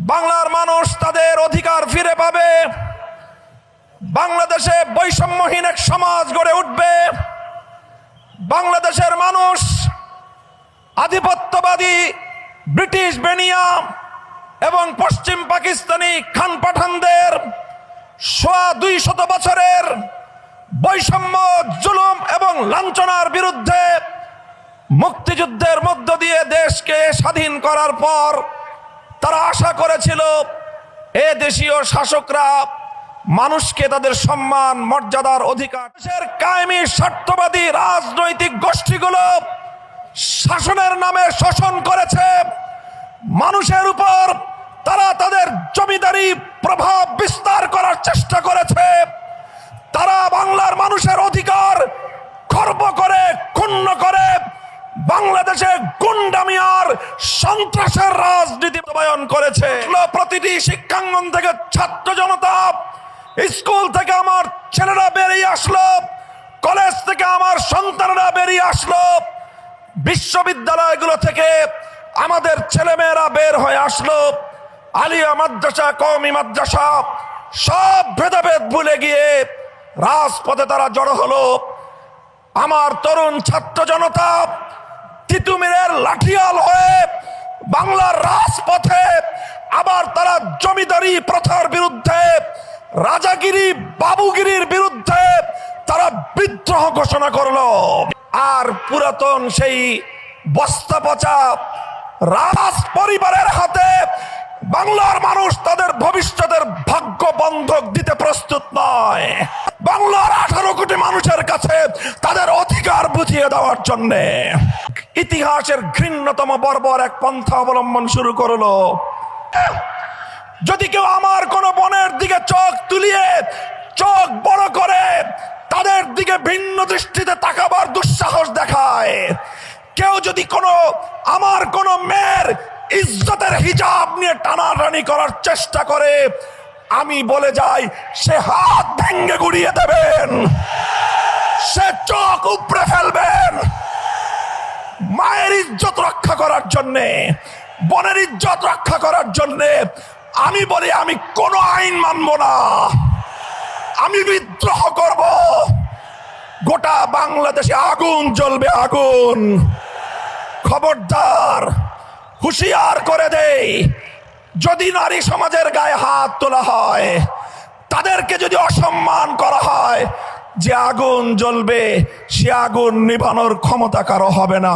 বাংলার মানুষ তাদের অধিকার ফিরে পাবে, বাংলাদেশে বৈষম্যহীন এক সমাজ গড়ে উঠবে, বাংলাদেশের মানুষ আধিপত্যবাদী ব্রিটিশ বেনিয়া এবং পশ্চিম পাকিস্তানি খান পাঠানদের 200 বছরের বৈষম্য, জুলুম এবং লাঞ্ছনার বিরুদ্ধে মুক্তিযুদ্ধের মধ্য দিয়ে দেশকে স্বাধীন করার পর তারা আশা করেছিল এ দেশীয় শাসকরা মানুষকে তাদের সম্মান, মর্যাদার অধিকার, দেশের কায়েমি স্বার্থবাদী রাজনৈতিক গোষ্ঠীগুলো শাসনের নামে শোষণ করেছে মানুষের উপর। তারা তাদের জমিদারি প্রভাব বিস্তার করার চেষ্টা করেছে। তারা বাংলার মানুষের অধিকার খর্ব করে, ক্ষুণ্ণ করে বাংলাদেশে গুন্ডামি আর সন্ত্রাসের রাজনীতি বাস্তবায়ন করেছে। প্রতিটি শিক্ষাঙ্গন থেকে ছাত্র জনতা, স্কুল থেকে আমার ছেলেরা বেরিয়ে আসলো, কলেজ থেকে আমার সন্তানরা বেরিয়ে আসলো, বিশ্ববিদ্যালয়গুলো থেকে আমাদের ছেলেমেয়েরা বের হয়ে আসলো। আলিয়া মাদ্রাসা, কওমি মাদ্রাসা, সব ভেদাভেদ ভুলে গিয়ে রাজপথে তারা জড়ো হলো। আমার তরুণ ছাত্র জনতা তিতুমিরের লাঠিয়াল হয়ে বাংলার রাজপথে আবার তারা জমিদারি প্রথার বিরুদ্ধে, রাজাগিরি, বাবুগিরির বিরুদ্ধে তারা বিদ্রোহ ঘোষণা করলো। আর পুরাতন সেই বস্তা পচা রাজ পরিবারের হাতে বাংলার মানুষ তাদের ভবিষ্যতের ভাগ্য বন্ধক দিতে প্রস্তুত নয়। বাংলার 18 কোটি মানুষের কাছে তাদের অধিকার বুঝিয়ে দেওয়ার জন্য ইতিহাসের ঘৃণ্যতম বর্বর এক পন্থা অবলম্বন শুরু করলো। যদি কেউ আমার কোন বোনের দিকে চোখ তুলিয়ে, চোখ বড় করে তাদের দিকে ভিন্ন দৃষ্টিতে তাকাবার দুঃসাহস দেখায়, কেউ যদি আমার কোন মেয়ের ইজ্জতের হিজাব নিয়ে টানাটানি করার চেষ্টা করে, আমি বলে যাই সে হাত ভেঙে গুড়িয়ে দেবেন, সে চোখ উপড়ে ফেলবেন। মায়ের ইজ্জত রক্ষা করার জন্যে, বোনের ইজ্জত রক্ষা করার জন্যে আমি বলি আমি কোনো আইন মানব না, আমি বিদ্রোহ করব। গোটা বাংলাদেশে আগুন জ্বলবে, আগুন। খবরদার, হুঁশিয়ার করে দেই, যদি নারী সমাজের গায়ে হাত তোলা হয়, তাদেরকে যদি অসম্মান করা হয়, যে আগুন জ্বলবে সে আগুন নিভানোর ক্ষমতা কারো হবে না।